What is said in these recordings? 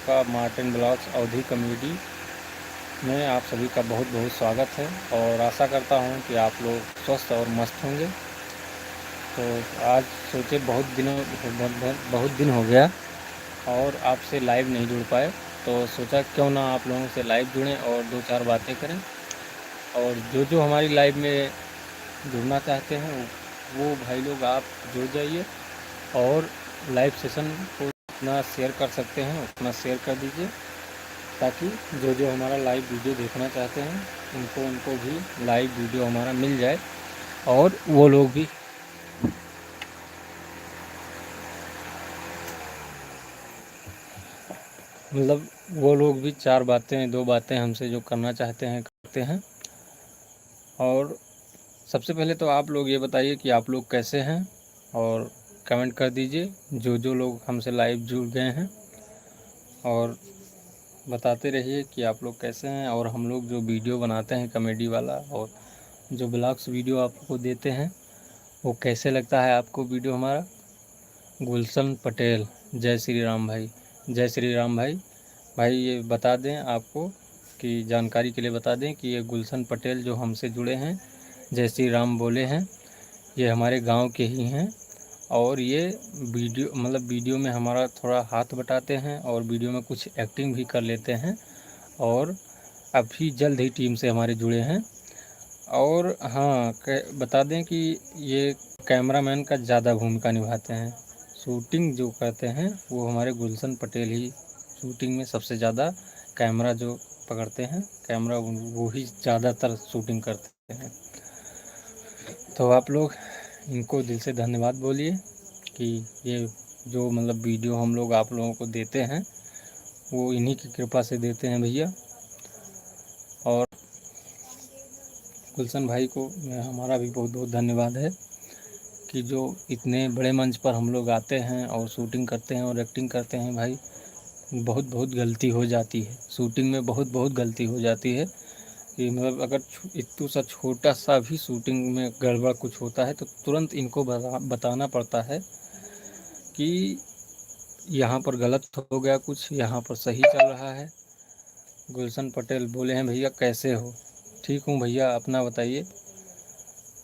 आपका Martin blogs अवधी comedy में आप सभी का बहुत बहुत स्वागत है और आशा करता हूं कि आप लोग स्वस्थ और मस्त होंगे। तो आज सोचे बहुत दिन हो गया और आपसे लाइव नहीं जुड़ पाए, तो सोचा क्यों ना आप लोगों से लाइव जुड़ें और दो चार बातें करें। और जो हमारी लाइव में जुड़ना चाहते हैं वो भाई लोग आप जुड़ जाइए और लाइव सेशन को उतना शेयर कर सकते हैं उतना शेयर कर दीजिए, ताकि जो हमारा लाइव वीडियो देखना चाहते हैं उनको भी लाइव वीडियो हमारा मिल जाए और वो लोग भी वो लोग भी चार बातें दो बातें हमसे जो करना चाहते हैं करते हैं। और सबसे पहले तो आप लोग ये बताइए कि आप लोग कैसे हैं और कमेंट कर दीजिए जो लोग हमसे लाइव जुड़ गए हैं, और बताते रहिए कि आप लोग कैसे हैं। और हम लोग जो वीडियो बनाते हैं कॉमेडी वाला और जो ब्लॉग्स वीडियो आपको देते हैं वो कैसे लगता है आपको वीडियो हमारा। गुलशन पटेल, जय श्री राम भाई, जय श्री राम भाई। भाई ये बता दें आपको कि जानकारी के लिए बता दें कि ये गुलशन पटेल जो हमसे जुड़े हैं, जय श्री राम बोले हैं, ये हमारे गांव के ही हैं। और ये वीडियो में हमारा थोड़ा हाथ बटाते हैं और वीडियो में कुछ एक्टिंग भी कर लेते हैं, और अभी जल्द ही टीम से हमारे जुड़े हैं। और हाँ, बता दें कि ये कैमरामैन का ज़्यादा भूमिका निभाते हैं। शूटिंग जो करते हैं वो हमारे गुलशन पटेल ही शूटिंग में सबसे ज़्यादा कैमरा जो पकड़ते हैं, कैमरा वो ही ज़्यादातर शूटिंग करते हैं। तो आप लोग इनको दिल से धन्यवाद बोलिए कि ये जो वीडियो हम लोग आप लोगों को देते हैं वो इन्हीं की कृपा से देते हैं भैया। और गुलशन भाई को हमारा भी बहुत बहुत धन्यवाद है कि जो इतने बड़े मंच पर हम लोग आते हैं और शूटिंग करते हैं और एक्टिंग करते हैं। भाई बहुत बहुत गलती हो जाती है शूटिंग में, बहुत बहुत गलती हो जाती है कि अगर इतना सा छोटा सा भी शूटिंग में गड़बड़ कुछ होता है तो तुरंत इनको बताना पड़ता है कि यहाँ पर गलत हो गया, कुछ यहाँ पर सही चल रहा है। गुलशन पटेल बोले हैं भैया कैसे हो? ठीक हूँ भैया, अपना बताइए।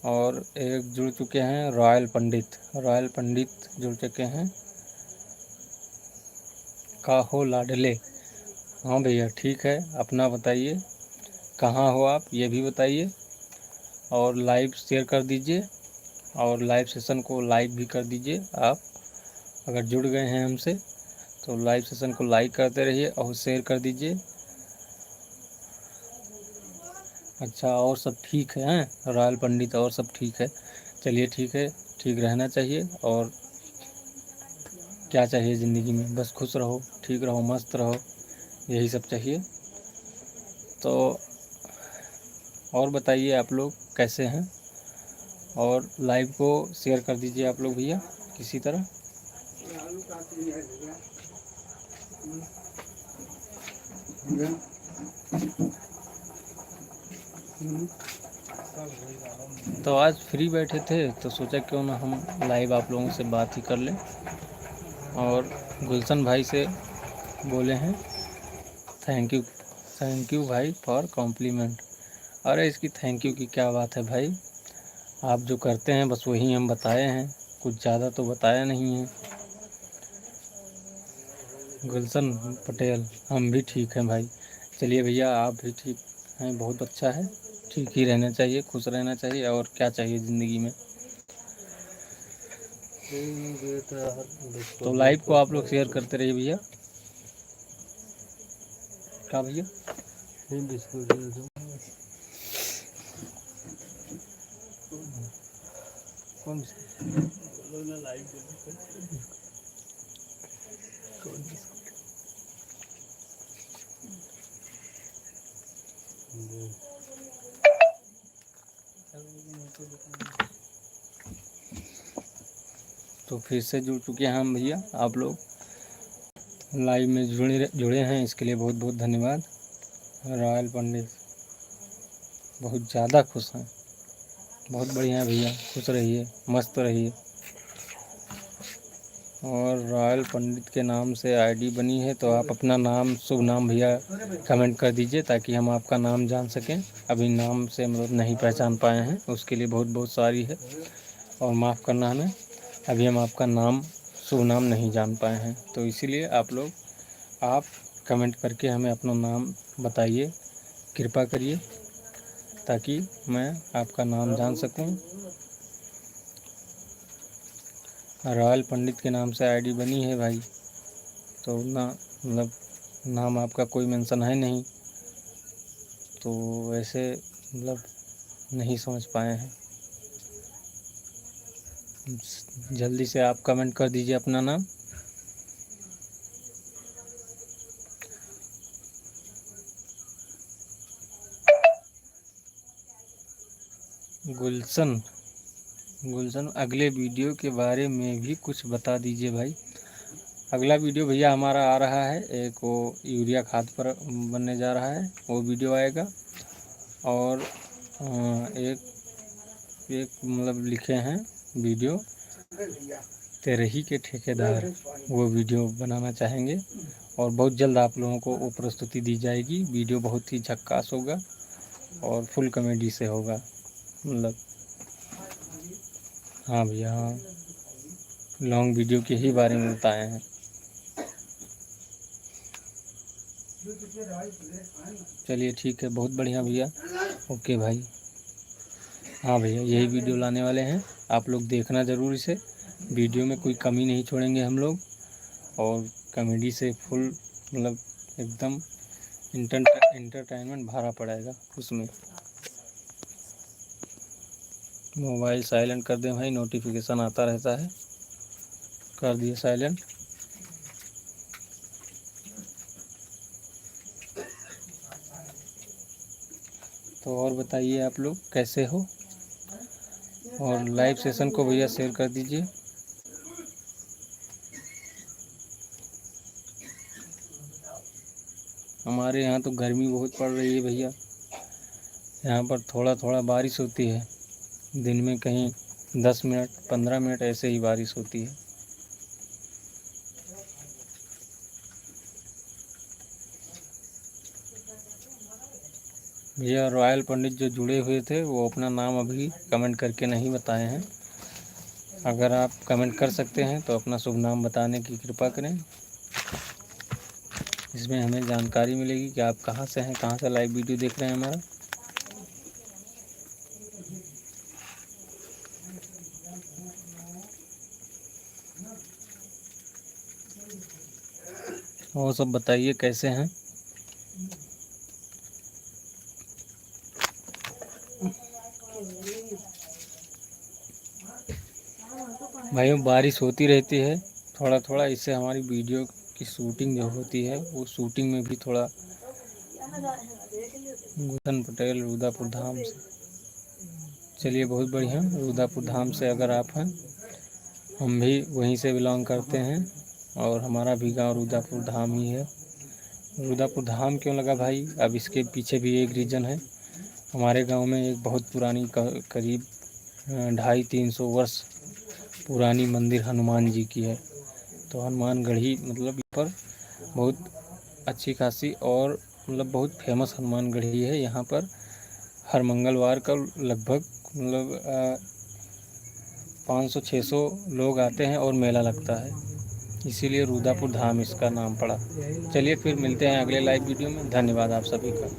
और एक जुड़ चुके हैं रॉयल पंडित जुड़ चुके हैं, का हो लाडले। हाँ भैया ठीक है, अपना बताइए कहाँ हो आप, ये भी बताइए। और लाइव शेयर कर दीजिए और लाइव सेशन को लाइक भी कर दीजिए। आप अगर जुड़ गए हैं हमसे तो लाइव सेशन को लाइक करते रहिए और शेयर कर दीजिए। अच्छा, और सब ठीक है रॉयल पंडित, और सब ठीक है? चलिए ठीक है, ठीक रहना चाहिए। और क्या चाहिए ज़िंदगी में, बस खुश रहो, ठीक रहो, मस्त रहो, यही सब चाहिए। तो और बताइए आप लोग कैसे हैं, और लाइव को शेयर कर दीजिए आप लोग भैया किसी तरह। तो आज फ्री बैठे थे तो सोचा क्यों ना हम लाइव आप लोगों से बात ही कर लें। और गुलशन भाई से बोले हैं थैंक यू भाई फॉर कॉम्प्लीमेंट। अरे इसकी थैंक यू की क्या बात है भाई, आप जो करते हैं बस वही हम बताए हैं, कुछ ज़्यादा तो बताया नहीं है। गुलशन पटेल, हम भी ठीक हैं भाई। चलिए भैया आप भी ठीक हैं, बहुत अच्छा है, ठीक ही रहना चाहिए, खुश रहना चाहिए, और क्या चाहिए ज़िंदगी में। तो लाइव को आप लोग शेयर करते रहिए भैया। क्या भैया? कौन तो फिर से जुड़ चुके हैं हम भैया, आप लोग लाइव में जुड़े हैं, इसके लिए बहुत बहुत धन्यवाद। रॉयल पंडित बहुत ज़्यादा खुश हैं, बहुत बढ़िया भैया, खुश रहिए, मस्त रहिए। और रॉयल पंडित के नाम से आईडी बनी है, तो आप अपना नाम, शुभ नाम भैया कमेंट कर दीजिए ताकि हम आपका नाम जान सकें। अभी नाम से हम लोग नहीं पहचान पाए हैं, उसके लिए बहुत बहुत सॉरी है और माफ़ करना हमें। अभी हम आपका नाम, शुभ नाम नहीं जान पाए हैं, तो इसीलिए आप कमेंट करके हमें अपना नाम बताइए, कृपा करिए, ताकि मैं आपका नाम जान सकूं। रॉयल पंडित के नाम से आईडी बनी है भाई, तो ना मतलब नाम आपका कोई मेंशन है नहीं, तो वैसे मतलब नहीं समझ पाए हैं। जल्दी से आप कमेंट कर दीजिए अपना नाम। गुलशन अगले वीडियो के बारे में भी कुछ बता दीजिए भाई। अगला वीडियो भैया हमारा आ रहा है, एक वो यूरिया खाद पर बनने जा रहा है, वो वीडियो आएगा। और एक मतलब लिखे हैं वीडियो, तेरही के ठेकेदार, वो वीडियो बनाना चाहेंगे और बहुत जल्द आप लोगों को वो प्रस्तुति दी जाएगी। वीडियो बहुत ही झक्कास होगा और फुल कॉमेडी से होगा, मतलब हाँ भैया हाँ, लॉन्ग वीडियो के ही बारे में बताए हैं। चलिए ठीक है, बहुत बढ़िया भैया, ओके भाई। हाँ भैया यही वीडियो लाने वाले हैं, आप लोग देखना ज़रूर इसे। वीडियो में कोई कमी नहीं छोड़ेंगे हम लोग, और कॉमेडी से फुल मतलब एकदम इंटरटेनमेंट भरा पड़ेगा उसमें। मोबाइल साइलेंट कर दें भाई, नोटिफिकेशन आता रहता है, कर दिए साइलेंट। तो और बताइए आप लोग कैसे हो, और लाइव सेशन को भैया शेयर कर दीजिए। हमारे यहाँ तो गर्मी बहुत पड़ रही है भैया, यहाँ पर थोड़ा थोड़ा बारिश होती है, दिन में कहीं 10 मिनट 15 मिनट ऐसे ही बारिश होती है। भैया रॉयल पंडित जो जुड़े हुए थे वो अपना नाम अभी कमेंट करके नहीं बताए हैं, अगर आप कमेंट कर सकते हैं तो अपना शुभ नाम बताने की कृपा करें, इसमें हमें जानकारी मिलेगी कि आप कहाँ से हैं, कहाँ से लाइव वीडियो देख रहे हैं हमारा। और सब बताइए कैसे हैं। भाइयों बारिश होती रहती है थोड़ा थोड़ा, इससे हमारी वीडियो की शूटिंग जो होती है वो शूटिंग में भी थोड़ा, गुलशन पटेल रुदापुर धाम से, चलिए बहुत बढ़िया। रुदापुर धाम से अगर आप हैं, हम भी वहीं से बिलोंग करते हैं और हमारा भी गांव रुदापुर धाम ही है। रुदापुर धाम क्यों लगा भाई, अब इसके पीछे भी एक रीज़न है। हमारे गांव में एक बहुत पुरानी करीब 250-300 वर्ष पुरानी मंदिर हनुमान जी की है, तो हनुमानगढ़ी मतलब पर बहुत अच्छी खासी और मतलब बहुत फेमस हनुमानगढ़ी है। यहाँ पर हर मंगलवार का लगभग मतलब 500-600 लोग आते हैं और मेला लगता है, इसीलिए रुदापुर धाम इसका नाम पड़ा। चलिए फिर मिलते हैं अगले लाइव वीडियो में, धन्यवाद आप सभी का।